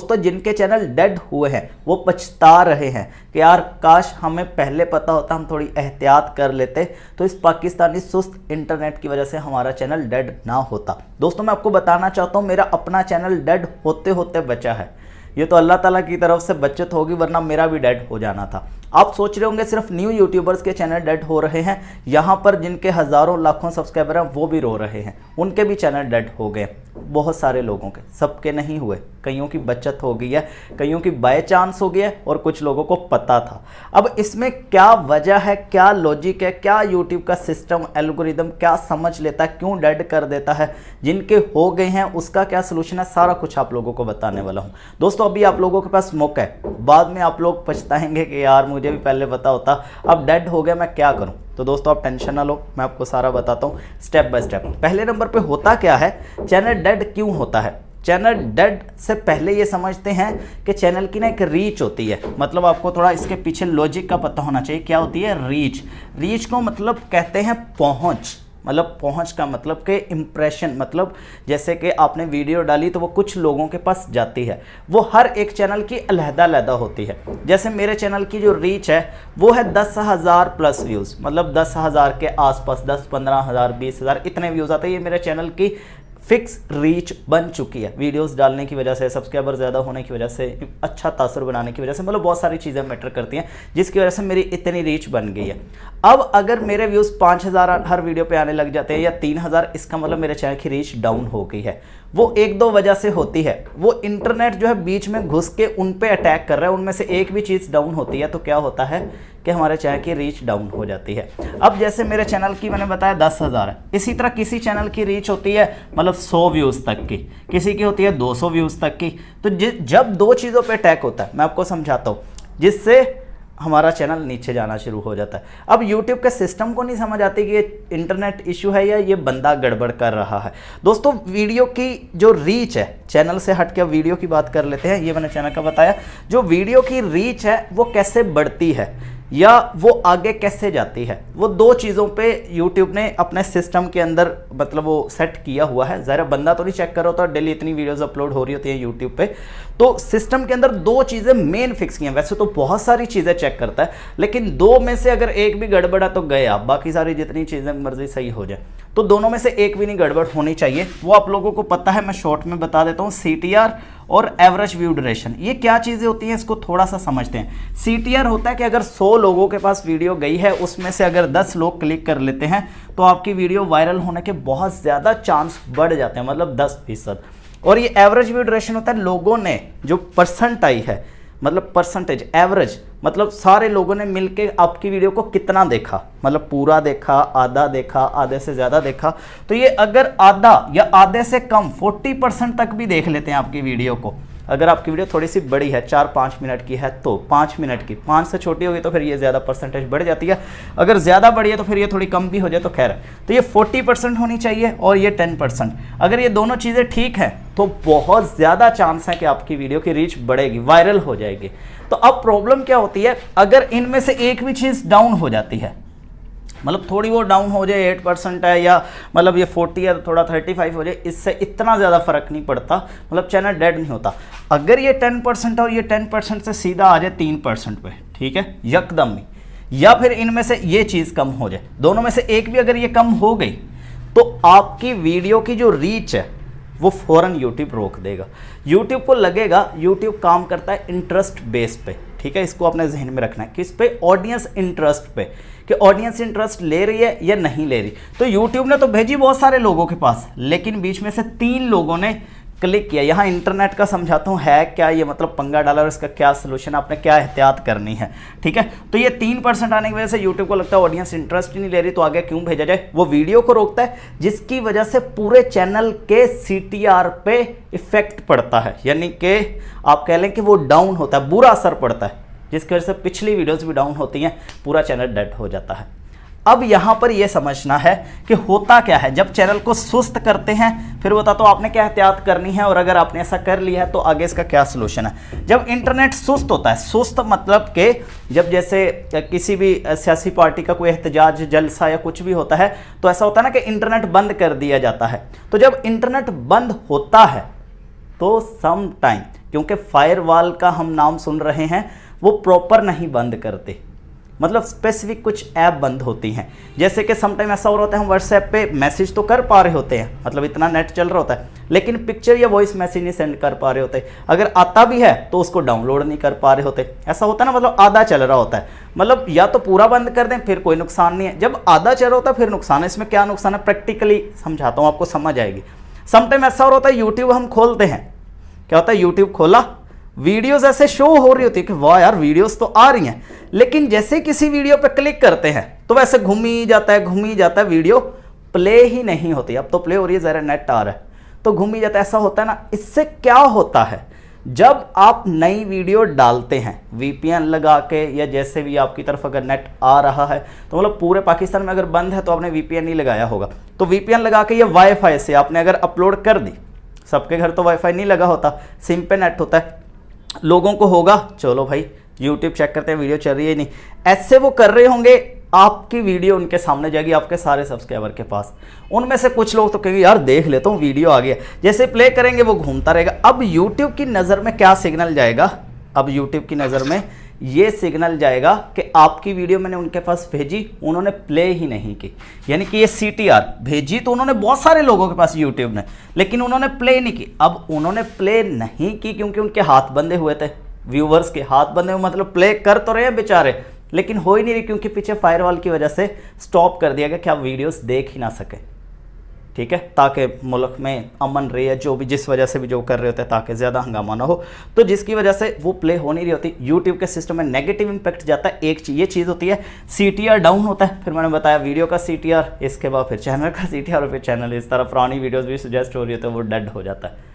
दोस्तों जिनके channel dead हुए हैं वो पछता रहे हैं कि यार काश हमें पहले पता होता, हम थोड़ी एहतियात कर लेते तो इस पाकिस्तानी सुस्त इंटरनेट की वजह से हमारा चैनल डेड ना होता। दोस्तों मैं आपको बताना चाहता हूँ मेरा अपना चैनल डेड होते होते बचा है। ये तो अल्लाह ताला की तरफ से बचत होगी, वरना मेरा भी डेड हो जाना था। आप सोच रहे होंगे सिर्फ न्यू यूट्यूबर्स के चैनल डेड हो रहे हैं, यहाँ पर जिनके हज़ारों लाखों सब्सक्राइबर हैं वो भी रो रहे हैं, उनके भी चैनल डेड हो गए। बहुत सारे लोगों के, सबके नहीं हुए, कईयों की बचत हो गई है, कईयों की बाय चांस हो गई है और कुछ लोगों को पता था। अब इसमें क्या वजह है, क्या लॉजिक है, क्या यूट्यूब का सिस्टम एल्गोरिदम क्या समझ लेता है, क्यों डेड कर देता है, जिनके हो गए हैं उसका क्या सोल्यूशन है, सारा कुछ आप लोगों को बताने वाला हूँ। दोस्तों अभी आप लोगों के पास मौका है, बाद में आप लोग पछताएंगे कि यार मुझे भी पहले पता होता, अब डेड हो गया मैं क्या करूं। तो दोस्तों आप टेंशन ना लो, मैं आपको सारा बताता हूं स्टेप बाय स्टेप। पहले नंबर पे होता क्या है, चैनल डेड क्यों होता है। चैनल डेड से पहले ये समझते हैं कि चैनल की ना एक रीच होती है, मतलब आपको थोड़ा इसके पीछे लॉजिक का पता होना चाहिए। क्या होती है रीच? रीच को मतलब कहते हैं पहुंच, मतलब पहुंच का मतलब कि इम्प्रेशन, मतलब जैसे कि आपने वीडियो डाली तो वो कुछ लोगों के पास जाती है, वो हर एक चैनल की अलहदा होती है। जैसे मेरे चैनल की जो रीच है वो है 10,000 प्लस व्यूज़, मतलब 10,000 के आसपास, 10-15,000 20,000 इतने व्यूज़ आते हैं। ये मेरे चैनल की फिक्स रीच बन चुकी है, वीडियोस डालने की वजह से, सब्सक्राइबर ज़्यादा होने की वजह से, अच्छा तासुर बनाने की वजह से, मतलब बहुत सारी चीज़ें मैटर करती हैं जिसकी वजह से मेरी इतनी रीच बन गई है। अब अगर मेरे व्यूज़ 5,000 हर वीडियो पे आने लग जाते हैं या 3,000, इसका मतलब मेरे चैनल की रीच डाउन हो गई है। वो एक दो वजह से होती है, वो इंटरनेट जो है बीच में घुस के उन पे अटैक कर रहा है, उनमें से एक भी चीज़ डाउन होती है तो क्या होता है कि हमारे चैनल की रीच डाउन हो जाती है। अब जैसे मेरे चैनल की मैंने बताया 10,000 है, इसी तरह किसी चैनल की रीच होती है मतलब 100 व्यूज़ तक की, किसी की होती है 200 व्यूज़ तक की। तो जब दो चीज़ों पे अटैक होता है, मैं आपको समझाता हूँ, जिससे हमारा चैनल नीचे जाना शुरू हो जाता है। अब YouTube के सिस्टम को नहीं समझ आती कि ये इंटरनेट इशू है या ये बंदा गड़बड़ कर रहा है। दोस्तों वीडियो की जो रीच है, चैनल से हट के वीडियो की बात कर लेते हैं, ये मैंने चैनल का बताया, जो वीडियो की रीच है वो कैसे बढ़ती है या वो आगे कैसे जाती है, वो दो चीज़ों पे YouTube ने अपने सिस्टम के अंदर मतलब वो सेट किया हुआ है। ज़रा बंदा तो नहीं चेक कर रहा होता, डेली इतनी वीडियोस अपलोड हो रही होती हैं YouTube पे, तो सिस्टम के अंदर दो चीज़ें मेन फिक्स की हैं। वैसे तो बहुत सारी चीज़ें चेक करता है, लेकिन दो में से अगर एक भी गड़बड़ा तो गया, बाकी सारी जितनी चीज़ें मर्जी सही हो जाए। तो दोनों में से एक भी नहीं गड़बड़ होनी चाहिए, वो आप लोगों को पता है, मैं शॉर्ट में बता देता हूँ। CTR और एवरेज व्यू ड्यूरेशन, ये क्या चीज़ें होती हैं इसको थोड़ा सा समझते हैं। CTR होता है कि अगर 100 लोगों के पास वीडियो गई है, उसमें से अगर 10 लोग क्लिक कर लेते हैं तो आपकी वीडियो वायरल होने के बहुत ज़्यादा चांस बढ़ जाते हैं, मतलब 10%। और ये एवरेज व्यू ड्यूरेशन होता है लोगों ने जो परसेंट आई है, मतलब परसेंटेज, एवरेज मतलब सारे लोगों ने मिलके आपकी वीडियो को कितना देखा, मतलब पूरा देखा, आधा देखा, आधे से ज़्यादा देखा। तो ये अगर आधा या आधे से कम 40% तक भी देख लेते हैं आपकी वीडियो को, अगर आपकी वीडियो थोड़ी सी बड़ी है, 4-5 मिनट की है तो 5 मिनट की, 5 से छोटी होगी तो फिर ये ज़्यादा परसेंटेज बढ़ जाती है, अगर ज़्यादा बड़ी है तो फिर ये थोड़ी कम भी हो जाए तो खैर है। तो ये 40% होनी चाहिए और ये 10%। अगर ये दोनों चीज़ें ठीक हैं तो बहुत ज़्यादा चांस है कि आपकी वीडियो की रीच बढ़ेगी, वायरल हो जाएगी। तो अब प्रॉब्लम क्या होती है, अगर इनमें से एक भी चीज़ डाउन हो जाती है, मतलब थोड़ी वो डाउन हो जाए, 8% है या मतलब ये 40 है तो थोड़ा 35 हो जाए, इससे इतना ज़्यादा फर्क नहीं पड़ता, मतलब चैनल डेड नहीं होता। अगर ये 10% और ये 10% से सीधा आ जाए 3% पे, ठीक है, यकदम ही, या फिर इनमें से ये चीज़ कम हो जाए, दोनों में से एक भी अगर ये कम हो गई तो आपकी वीडियो की जो रीच है वो फ़ौरन यूट्यूब रोक देगा। यूट्यूब को लगेगा, यूट्यूब काम करता है इंटरेस्ट बेस पे, ठीक है, इसको अपने जहन में रखना है, किस पे, ऑडियंस इंटरेस्ट पे, कि ऑडियंस इंटरेस्ट ले रही है या नहीं ले रही। तो यूट्यूब ने तो भेजी बहुत सारे लोगों के पास, लेकिन बीच में से 3 लोगों ने क्लिक किया। यहाँ इंटरनेट का समझाता हूँ है क्या ये, मतलब पंगा डाला और इसका क्या सोल्यूशन, आपने क्या एहतियात करनी है, ठीक है। तो ये 3% आने की वजह से यूट्यूब को लगता है ऑडियंस इंटरेस्ट ही नहीं ले रही, तो आगे क्यों भेजा जाए, वो वीडियो को रोकता है, जिसकी वजह से पूरे चैनल के CTR पे इफेक्ट पड़ता है, यानी कि आप कह लें कि वो डाउन होता है, बुरा असर पड़ता है, जिसकी वजह से पिछली वीडियोज़ भी डाउन होती हैं, पूरा चैनल डेड हो जाता है। अब यहाँ पर यह समझना है कि होता क्या है जब चैनल को सुस्त करते हैं, फिर बता तो आपने क्या एहतियात करनी है, और अगर आपने ऐसा कर लिया है तो आगे इसका क्या सलूशन है। जब इंटरनेट सुस्त होता है, सुस्त मतलब कि जब जैसे किसी भी सियासी पार्टी का कोई एहतजाज, जलसा या कुछ भी होता है तो ऐसा होता है ना कि इंटरनेट बंद कर दिया जाता है। तो जब इंटरनेट बंद होता है तो सम टाइम, क्योंकि फायरवॉल का हम नाम सुन रहे हैं, वो प्रॉपर नहीं बंद करते, मतलब स्पेसिफिक कुछ ऐप बंद होती हैं। जैसे कि सम टाइम ऐसा हो रहा होता है, हम व्हाट्सएप पे मैसेज तो कर पा रहे होते हैं, मतलब इतना नेट चल रहा होता है, लेकिन पिक्चर या वॉइस मैसेज नहीं सेंड कर पा रहे होते। अगर आता भी है तो उसको डाउनलोड नहीं कर पा रहे होते। ऐसा होता है ना, मतलब आधा चल रहा होता है, मतलब या तो पूरा बंद कर दें फिर कोई नुकसान नहीं है, जब आधा चल रहा होता है फिर नुकसान है। इसमें क्या नुकसान है प्रैक्टिकली समझाता हूँ, आपको समझ आएगी। सम टाइम ऐसा हो रहा होता है, यूट्यूब हम खोलते हैं, क्या होता है, यूट्यूब खोला, वीडियोस ऐसे शो हो रही होती है कि वाह यार वीडियोस तो आ रही हैं, लेकिन जैसे किसी वीडियो पे क्लिक करते हैं तो वैसे घूम ही जाता है, वीडियो प्ले ही नहीं होती। अब तो प्ले हो रही है, ज़रा नेट आ रहा है तो घूम ही जाता है, ऐसा होता है ना। इससे क्या होता है, जब आप नई वीडियो डालते हैं VPN लगा के, या जैसे भी आपकी तरफ अगर नेट आ रहा है, तो मतलब पूरे पाकिस्तान में अगर बंद है तो आपने VPN नहीं लगाया होगा, तो VPN लगा के या वाईफाई से आपने अगर अपलोड कर दी, सबके घर तो वाईफाई नहीं लगा होता, सिम पे नेट होता है, लोगों को होगा चलो भाई YouTube चेक करते हैं, वीडियो चल रही है नहीं, ऐसे वो कर रहे होंगे, आपकी वीडियो उनके सामने जाएगी, आपके सारे सब्सक्राइबर के पास। उनमें से कुछ लोग तो कहेंगे यार देख लेता हूँ वीडियो आ गया, जैसे प्ले करेंगे वो घूमता रहेगा। अब YouTube की नज़र में क्या सिग्नल जाएगा, अब YouTube की नज़र में ये सिग्नल जाएगा कि आपकी वीडियो मैंने उनके पास भेजी, उन्होंने प्ले ही नहीं की, यानी कि ये CTR भेजी तो उन्होंने बहुत सारे लोगों के पास YouTube ने, लेकिन उन्होंने प्ले नहीं की। अब उन्होंने प्ले नहीं की क्योंकि उनके हाथ बंधे हुए थे, व्यूवर्स के हाथ बंधे हुए, मतलब प्ले कर तो रहे हैं बेचारे, लेकिन हो ही नहीं रही क्योंकि पीछे फायरवॉल की वजह से स्टॉप कर दिया गया कि आप वीडियोस देख ही ना सके, ठीक है, ताकि मुल्क में अमन रहे, या जो भी जिस वजह से भी जो कर रहे होते हैं ताकि ज़्यादा हंगामा ना हो, तो जिसकी वजह से वो प्ले हो नहीं रही होती। यूट्यूब के सिस्टम में नेगेटिव इंपैक्ट जाता है। एक ये चीज़ होती है, CTR डाउन होता है, फिर मैंने बताया वीडियो का CTR, इसके बाद फिर चैनल का CTR, और फिर चैनल इस तरह पुरानी वीडियोज़ भी सजेस्ट हो रही होती है वो डेड हो जाता है।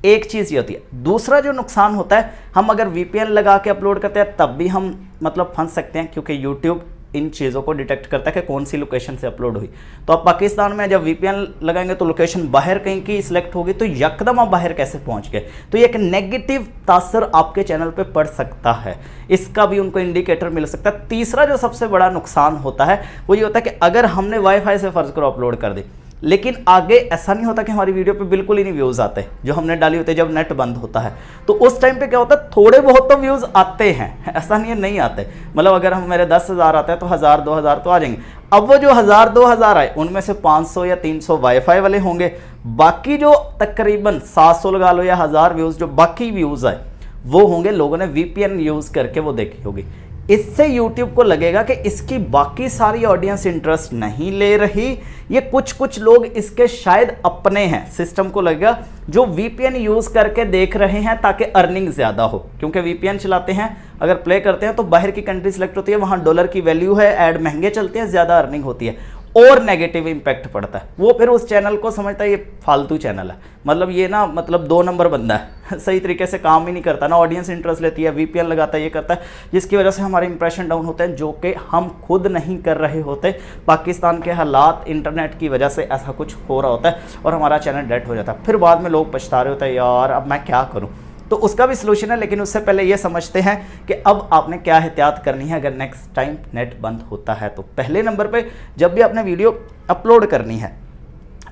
एक चीज़ ये होती है। दूसरा जो नुकसान होता है, हम अगर VPN लगा के अपलोड करते हैं तब भी हम मतलब फंस सकते हैं, क्योंकि YouTube इन चीज़ों को डिटेक्ट करता है कि कौन सी लोकेशन से अपलोड हुई। तो आप पाकिस्तान में जब VPN लगाएंगे तो लोकेशन बाहर कहीं की सिलेक्ट होगी, तो यकदम आप बाहर कैसे पहुंच गए, तो ये एक नेगेटिव तासर आपके चैनल पे पड़ सकता है, इसका भी उनको इंडिकेटर मिल सकता है। तीसरा जो सबसे बड़ा नुकसान होता है वो ये होता है कि अगर हमने वाईफाई से फर्ज करो अपलोड कर दी, लेकिन आगे ऐसा नहीं होता कि हमारी वीडियो पे बिल्कुल ही नहीं व्यूज़ आते जो हमने डाली होती है, जब नेट बंद होता है तो उस टाइम पे क्या होता है, थोड़े बहुत तो व्यूज़ आते हैं, ऐसा नहीं है नहीं आते, मतलब अगर हम मेरे 10,000 आते हैं तो 1,000-2,000 तो आ जाएंगे। अब वो जो 1,000-2,000 आए उनमें से 500 या 300 वाईफाई वाले होंगे, बाकी जो तकरीबन 700 लगा लो या 1,000 व्यूज़ जो बाकी व्यूज़ आए वो होंगे लोगों ने VPN यूज़ करके वो देखी होगी। इससे YouTube को लगेगा कि इसकी बाकी सारी ऑडियंस इंटरेस्ट नहीं ले रही, ये कुछ लोग इसके शायद अपने हैं, सिस्टम को लगेगा जो VPN यूज़ करके देख रहे हैं ताकि अर्निंग ज़्यादा हो, क्योंकि VPN चलाते हैं, अगर प्ले करते हैं तो बाहर की कंट्री सेलेक्ट होती है, वहाँ डॉलर की वैल्यू है, ऐड महंगे चलते हैं, ज़्यादा अर्निंग होती है, और नेगेटिव इंपैक्ट पड़ता है। वो फिर उस चैनल को समझता है ये फालतू चैनल है, मतलब ये ना मतलब 2 नंबर बंदा है, सही तरीके से काम ही नहीं करता, ना ऑडियंस इंटरेस्ट लेती है, VPN लगाता है, ये करता है, जिसकी वजह से हमारे इंप्रेशन डाउन होते हैं, जो कि हम खुद नहीं कर रहे होते। पाकिस्तान के हालात, इंटरनेट की वजह से ऐसा कुछ हो रहा होता है और हमारा चैनल डेड हो जाता है। फिर बाद में लोग पछता रहे होते हैं, यार अब मैं क्या करूँ। तो उसका भी सलूशन है, लेकिन उससे पहले ये समझते हैं कि अब आपने क्या एहतियात करनी है अगर नेक्स्ट टाइम नेट बंद होता है। तो पहले नंबर पे जब भी आपने वीडियो अपलोड करनी है,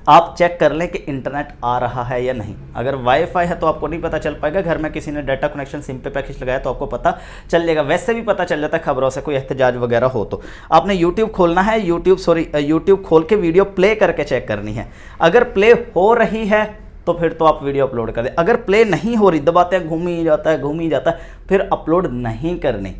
आप चेक कर लें कि इंटरनेट आ रहा है या नहीं। अगर वाईफाई है तो आपको नहीं पता चल पाएगा, घर में किसी ने डाटा कनेक्शन सिम पे पैकेज लगाया तो आपको पता चल जाएगा, वैसे भी पता चल जाता है खबरों से, कोई एहतजाज वगैरह हो तो। आपने यूट्यूब खोलना है, यूट्यूब खोल के वीडियो प्ले करके चेक करनी है। अगर प्ले हो रही है तो फिर तो आप वीडियो अपलोड कर दें, अगर प्ले नहीं हो रही, दबाते हैं घूम ही जाता है, फिर अपलोड नहीं करनी।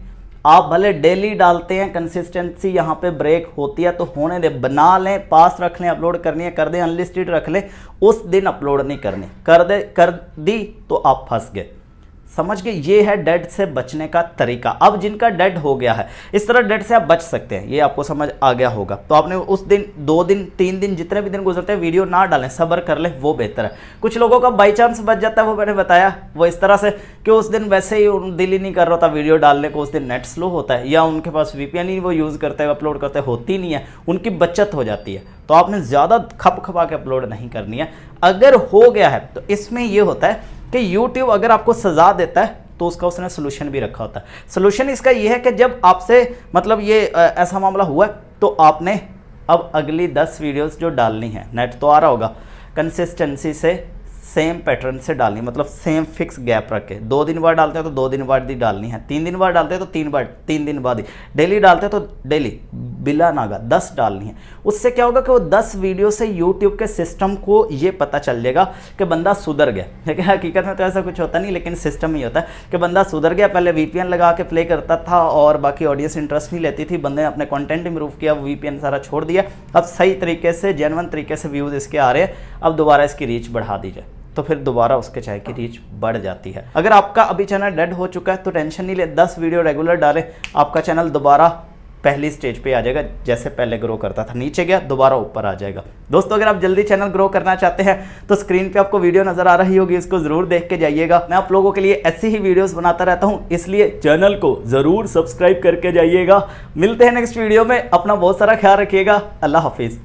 आप भले डेली डालते हैं, कंसिस्टेंसी यहाँ पे ब्रेक होती है तो होने दे, बना लें, पास रख लें, अपलोड करनी है कर दें, अनलिस्टेड रख लें, उस दिन अपलोड नहीं करनी, कर दी तो आप फंस गए। समझ गए, ये है डेड से बचने का तरीका। अब जिनका डेड हो गया है, इस तरह डेड से आप बच सकते हैं, ये आपको समझ आ गया होगा। तो आपने उस दिन, 2 दिन, 3 दिन, जितने भी दिन गुजरते हैं वीडियो ना डालें, सब्र कर लें, वो बेहतर है। कुछ लोगों का बाई चांस बच जाता है, वो मैंने बताया, वो इस तरह से कि उस दिन वैसे ही दिल ही नहीं कर रहा था वीडियो डालने को, उस दिन नेट स्लो होता है या उनके पास VPN ही वो यूज़ करते हैं, अपलोड करते होती नहीं है, उनकी बचत हो जाती है। तो आपने ज़्यादा खपा के अपलोड नहीं करनी है। अगर हो गया है तो इसमें ये होता है कि YouTube अगर आपको सज़ा देता है तो उसका उसने सोल्यूशन भी रखा होता है। सोल्यूशन इसका ये है कि जब आपसे मतलब ये ऐसा मामला हुआ तो आपने अब अगली 10 वीडियोस जो डालनी है, नेट तो आ रहा होगा, कंसिस्टेंसी से सेम पैटर्न से डालनी, मतलब सेम फिक्स गैप रख के। 2 दिन बाद डालते हैं तो 2 दिन बाद ही डालनी है, 3 दिन बाद डालते हैं तो 3 दिन बाद ही, डेली डालते हैं तो डेली बिला नागा 10 डालनी है। उससे क्या होगा कि वो 10 वीडियो से यूट्यूब के सिस्टम को ये पता चल जाएगा कि बंदा सुधर गया। लेकिन हकीकत में तो ऐसा कुछ होता नहीं, लेकिन सिस्टम ही होता है कि बंदा सुधर गया। पहले VPN लगा के प्ले करता था और बाकी ऑडियंस इंटरेस्ट नहीं लेती थी, बंदे ने अपने कंटेंट इंप्रूव किया, VPN सारा छोड़ दिया, अब सही तरीके से जेन्युइन तरीके से व्यूज़ इसके आ रहे हैं, अब दोबारा इसकी रीच बढ़ा दी जाए तो फिर दोबारा उसके चाहे की रीच बढ़ जाती है। अगर आपका अभी चैनल डेड हो चुका है तो टेंशन नहीं ले, 10 वीडियो रेगुलर डालें, आपका चैनल दोबारा पहली स्टेज पे आ जाएगा, जैसे पहले ग्रो करता था, नीचे गया दोबारा ऊपर आ जाएगा। दोस्तों अगर आप जल्दी चैनल ग्रो करना चाहते हैं तो स्क्रीन पे आपको वीडियो नजर आ रही होगी, इसको जरूर देख के जाइएगा। मैं आप लोगों के लिए ऐसी ही वीडियोस बनाता रहता हूं, इसलिए चैनल को जरूर सब्सक्राइब करके जाइएगा। मिलते हैं नेक्स्ट वीडियो में, अपना बहुत सारा ख्याल रखिएगा। अल्लाह हाफिज।